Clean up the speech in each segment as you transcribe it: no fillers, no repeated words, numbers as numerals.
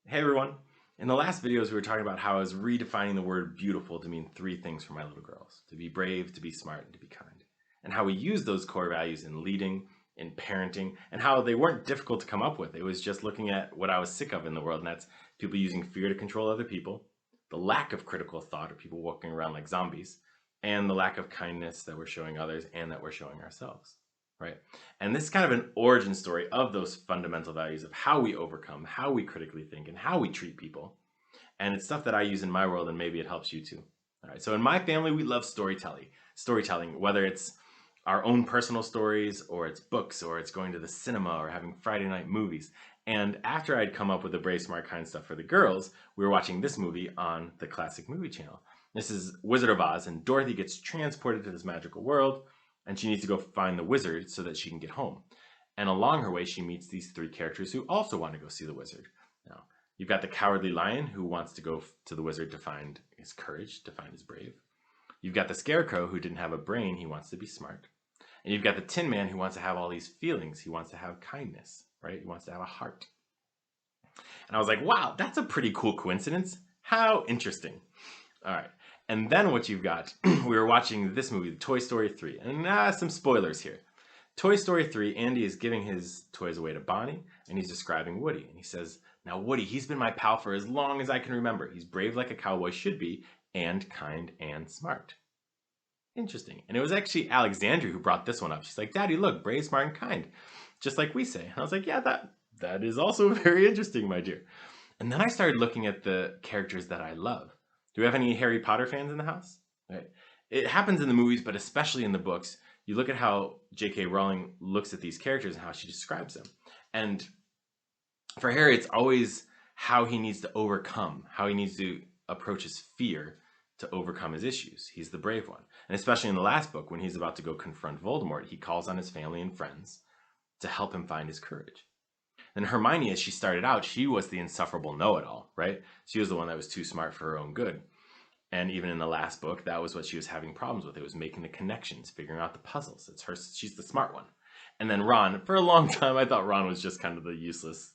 Hey everyone. In the last videos, we were talking about how I was redefining the word beautiful to mean three things for my little girls: to be brave, to be smart, and to be kind. And how we use those core values in leading, in parenting, and how they weren't difficult to come up with. It was just looking at what I was sick of in the world, and that's people using fear to control other people, the lack of critical thought of people walking around like zombies, and the lack of kindness that we're showing others and that we're showing ourselves. Right. And this is kind of an origin story of those fundamental values of how we overcome, how we critically think, and how we treat people. And it's stuff that I use in my world, and maybe it helps you too. All right. So in my family, we love storytelling, whether it's our own personal stories, or it's books, or it's going to the cinema, or having Friday night movies. And after I'd come up with the brave, smart, kind stuff for the girls, we were watching this movie on the Classic Movie Channel. This is Wizard of Oz, and Dorothy gets transported to this magical world, and she needs to go find the wizard so that she can get home. And along her way, she meets these three characters who also want to go see the wizard. Now, you've got the Cowardly Lion, who wants to go to the wizard to find his courage, to find his brave. You've got the Scarecrow, who didn't have a brain, he wants to be smart. And you've got the Tin Man, who wants to have all these feelings. He wants to have kindness, right? He wants to have a heart. And I was like, wow, that's a pretty cool coincidence. How interesting. All right. And then what you've got, we were watching this movie, Toy Story 3. And some spoilers here. Toy Story 3, Andy is giving his toys away to Bonnie, and he's describing Woody. And he says, now Woody, he's been my pal for as long as I can remember. He's brave like a cowboy should be, and kind and smart. Interesting. And it was actually Alexandria who brought this one up. She's like, Daddy, look, brave, smart, and kind. Just like we say. And I was like, yeah, that is also very interesting, my dear. And then I started looking at the characters that I love. Do we have any Harry Potter fans in the house? Right. It happens in the movies, but especially in the books. You look at how J.K. Rowling looks at these characters and how she describes them. And for Harry, it's always how he needs to overcome, how he needs to approach his fear to overcome his issues. He's the brave one. And especially in the last book, when he's about to go confront Voldemort, he calls on his family and friends to help him find his courage. And Hermione, as she started out, she was the insufferable know-it-all, right? She was the one that was too smart for her own good. And even in the last book, that was what she was having problems with. It was making the connections, figuring out the puzzles. It's her, she's the smart one. And then Ron, for a long time, I thought Ron was just kind of the useless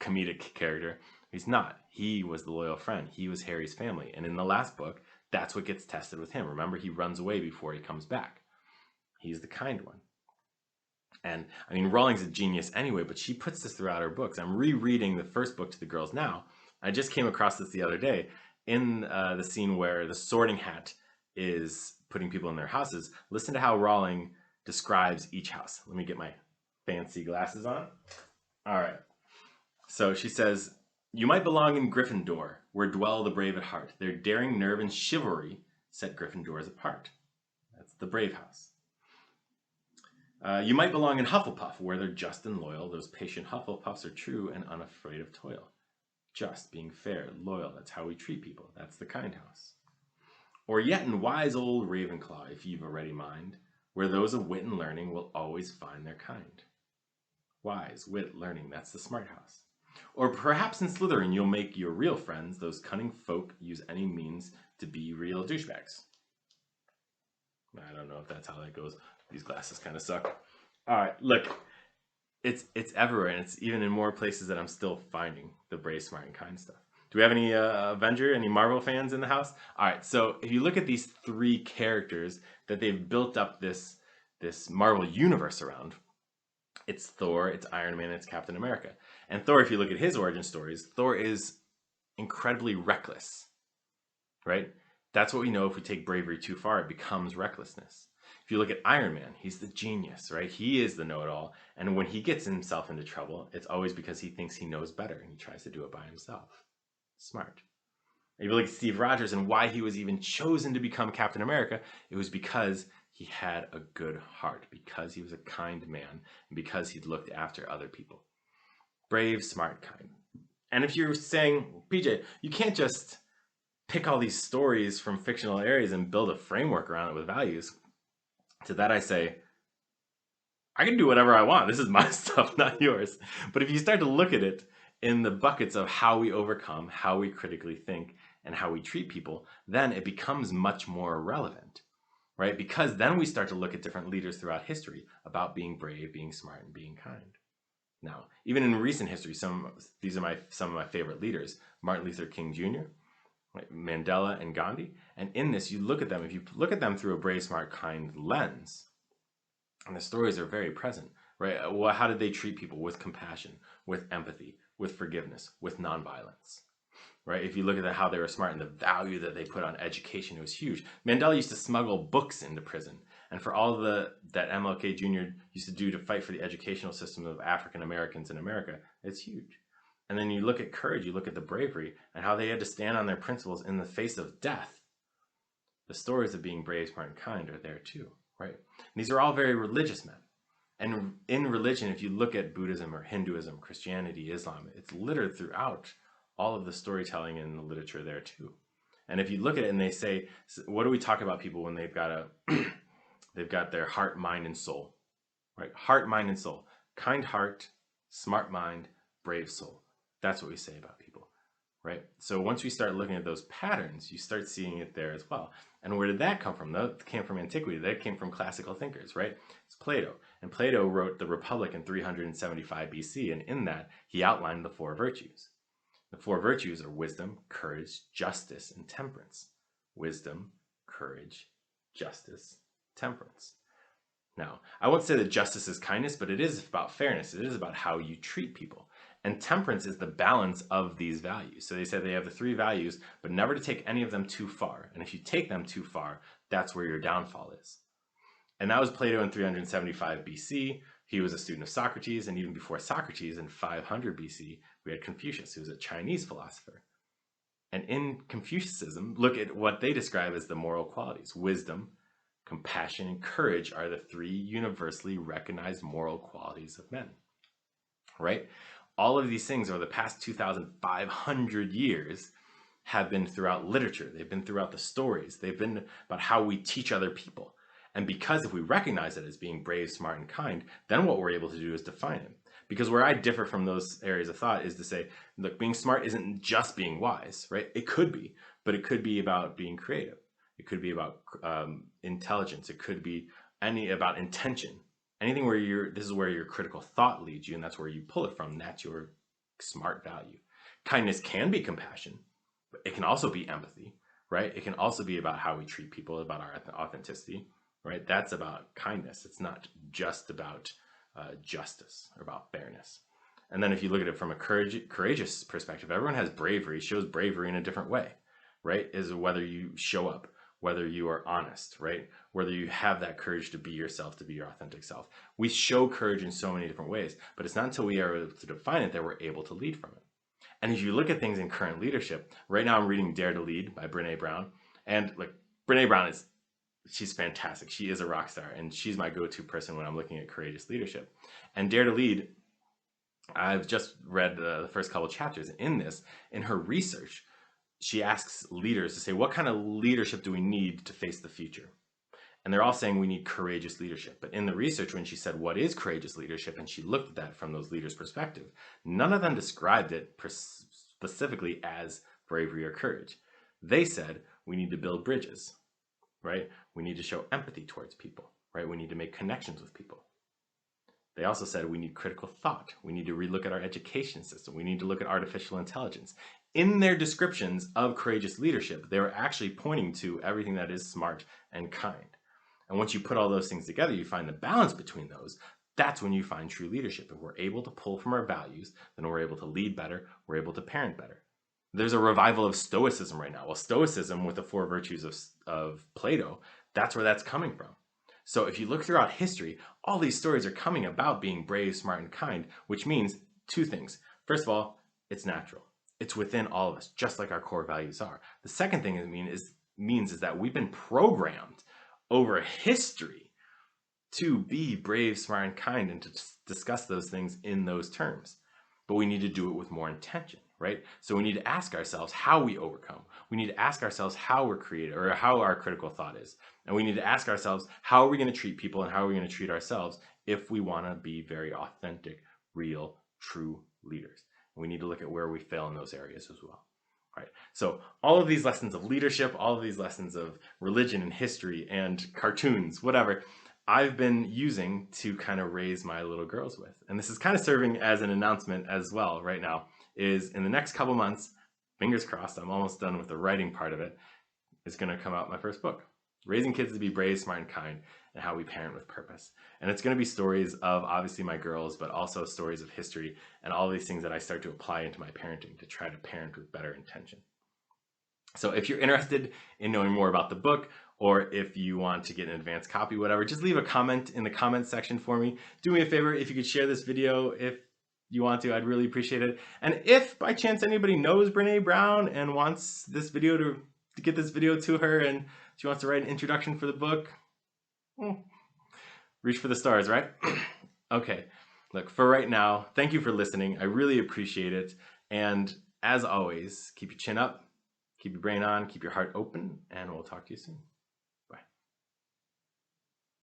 comedic character. He's not. He was the loyal friend. He was Harry's family. And in the last book, that's what gets tested with him. Remember, he runs away before he comes back. He's the kind one. And I mean, Rowling's a genius anyway, but she puts this throughout her books. I'm rereading the first book to the girls now. I just came across this the other day in the scene where the Sorting Hat is putting people in their houses. Listen to how Rowling describes each house. Let me get my fancy glasses on. All right. So she says, you might belong in Gryffindor, where dwell the brave at heart. Their daring nerve and chivalry set Gryffindors apart. That's the brave house. You might belong in Hufflepuff, where they're just and loyal. Those patient Hufflepuffs are true and unafraid of toil. Just, being fair, loyal, that's how we treat people. That's the kind house. Or yet in wise old Ravenclaw, if you've a ready mind, where those of wit and learning will always find their kind. Wise, wit, learning, that's the smart house. Or perhaps in Slytherin you'll make your real friends. Those cunning folk use any means to be real douchebags. I don't know if that's how that goes. These glasses kind of suck. All right, look, it's everywhere, and it's even in more places that I'm still finding the brave, smart, and kind stuff. Do we have any any Marvel fans in the house? All right, so if you look at these three characters that they've built up this Marvel universe around, it's Thor, it's Iron Man, it's Captain America. And Thor, if you look at his origin stories, Thor is incredibly reckless, right? That's what we know. If we take bravery too far, it becomes recklessness. If you look at Iron Man, he's the genius, right? He is the know-it-all. And when he gets himself into trouble, it's always because he thinks he knows better and he tries to do it by himself. Smart. If you look at Steve Rogers and why he was even chosen to become Captain America, it was because he had a good heart, because he was a kind man, and because he'd looked after other people. Brave, smart, kind. And if you're saying, PJ, you can't just pick all these stories from fictional areas and build a framework around it with values, to that I say, I can do whatever I want. This is my stuff, not yours. But if you start to look at it in the buckets of how we overcome, how we critically think, and how we treat people, then it becomes much more relevant, right? Because then we start to look at different leaders throughout history about being brave, being smart, and being kind. Now, even in recent history, these are some of my favorite leaders: Martin Luther King Jr., right, Mandela, and Gandhi. And in this, you look at them. If you look at them through a brave, smart, kind lens, and the stories are very present, right? Well, how did they treat people? With compassion, with empathy, with forgiveness, with nonviolence, right? If you look at how they were smart and the value that they put on education, it was huge. Mandela used to smuggle books into prison, and for all that MLK Jr. used to do to fight for the educational system of African Americans in America, it's huge. And then you look at courage, you look at the bravery, and how they had to stand on their principles in the face of death. The stories of being brave, smart, and kind are there too, right? And these are all very religious men. And in religion, if you look at Buddhism or Hinduism, Christianity, Islam, it's littered throughout all of the storytelling and the literature there too. And if you look at it and they say, what do we talk about people when they've got they've got their heart, mind, and soul, right? Heart, mind, and soul. Kind heart, smart mind, brave soul. That's what we say about people, right? So once we start looking at those patterns, you start seeing it there as well. And where did that come from? That came from antiquity. That came from classical thinkers, right? It's Plato. And Plato wrote the Republic in 375 BC. And in that, he outlined the four virtues. The four virtues are wisdom, courage, justice, and temperance. Wisdom, courage, justice, temperance. Now, I won't say that justice is kindness, but it is about fairness. It is about how you treat people. And temperance is the balance of these values. So they said they have the three values, but never to take any of them too far. And if you take them too far, that's where your downfall is. And that was Plato in 375 BC. He was a student of Socrates. And even before Socrates, in 500 BC, we had Confucius, who was a Chinese philosopher. And in Confucianism, look at what they describe as the moral qualities. Wisdom, compassion, and courage are the three universally recognized moral qualities of men, right? All of these things over the past 2,500 years have been throughout literature. They've been throughout the stories. They've been about how we teach other people. And because if we recognize it as being brave, smart, and kind, then what we're able to do is define it. Because where I differ from those areas of thought is to say, look, being smart isn't just being wise, right? It could be, but it could be about being creative. It could be about intelligence. It could be about intention. Anything where this is where your critical thought leads you, and that's where you pull it from. That's your smart value. Kindness can be compassion, but it can also be empathy, right? It can also be about how we treat people, about our authenticity, right? That's about kindness. It's not just about justice or about fairness. And then if you look at it from a courageous perspective, everyone has bravery, shows bravery in a different way, right? Is whether you show up, whether you are honest, right? Whether you have that courage to be yourself, to be your authentic self. We show courage in so many different ways, but it's not until we are able to define it that we're able to lead from it. And if you look at things in current leadership, right now I'm reading Dare to Lead by Brene Brown. And like Brene Brown she's fantastic. She is a rock star, and she's my go-to person when I'm looking at courageous leadership. And Dare to Lead, I've just read the first couple chapters. In this, in her research, she asks leaders to say, what kind of leadership do we need to face the future? And they're all saying we need courageous leadership. But in the research, when she said, what is courageous leadership? And she looked at that from those leaders' perspective, none of them described it specifically as bravery or courage. They said, we need to build bridges, right? We need to show empathy towards people, right? We need to make connections with people. They also said we need critical thought. We need to relook at our education system. We need to look at artificial intelligence. In their descriptions of courageous leadership, they were actually pointing to everything that is smart and kind. And once you put all those things together, you find the balance between those. That's when you find true leadership. If we're able to pull from our values, then we're able to lead better. We're able to parent better. There's a revival of Stoicism right now. Well, Stoicism, with the four virtues of Plato, that's where that's coming from. So if you look throughout history, all these stories are coming about being brave, smart, and kind, which means two things. First of all, it's natural. It's within all of us, just like our core values are. The second thing it means is that we've been programmed over history to be brave, smart, and kind, and to discuss those things in those terms. But we need to do it with more intention, right? So we need to ask ourselves how we overcome. We need to ask ourselves how we're creative, or how our critical thought is. And we need to ask ourselves, how are we going to treat people and how are we going to treat ourselves if we want to be very authentic, real, true leaders? And we need to look at where we fail in those areas as well. All right. So all of these lessons of leadership, all of these lessons of religion and history and cartoons, whatever, I've been using to kind of raise my little girls with. And this is kind of serving as an announcement as well right now, is in the next couple months, fingers crossed, I'm almost done with the writing part of it, is going to come out my first book, Raising Kids to be Brave, Smart, and Kind, and How We Parent with Purpose. And it's going to be stories of obviously my girls, but also stories of history and all these things that I start to apply into my parenting to try to parent with better intention. So if you're interested in knowing more about the book, or if you want to get an advanced copy, whatever, just leave a comment in the comment section for me. Do me a favor, if you could share this video if you want to, I'd really appreciate it. And if by chance anybody knows Brene Brown and wants this video to get this video to her and she wants to write an introduction for the book, reach for the stars, right? Okay, look, for right now, thank you for listening. I really appreciate it. And as always, keep your chin up, keep your brain on, keep your heart open, and we'll talk to you soon.